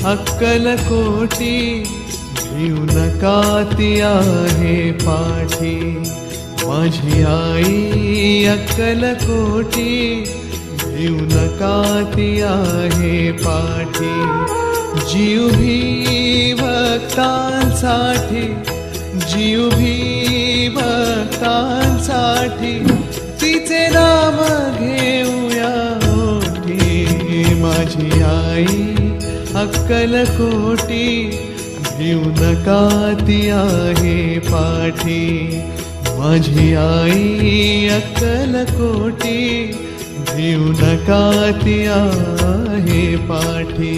अक्कलकोटी भिऊ नका ती आहे पाठी। माझी आई अक्कलकोटी भिऊ नका ती आहे पाठी। जीव भी भक्तांसाठी, जीव भी भक्तांसाठी, तिचे नाम घेऊया ओठी। माझी आई अक्कलकोटी भिऊ नका ती आहे पाठी। माझी आई अक्कलकोटी भिऊ नका ती आहे पाठी।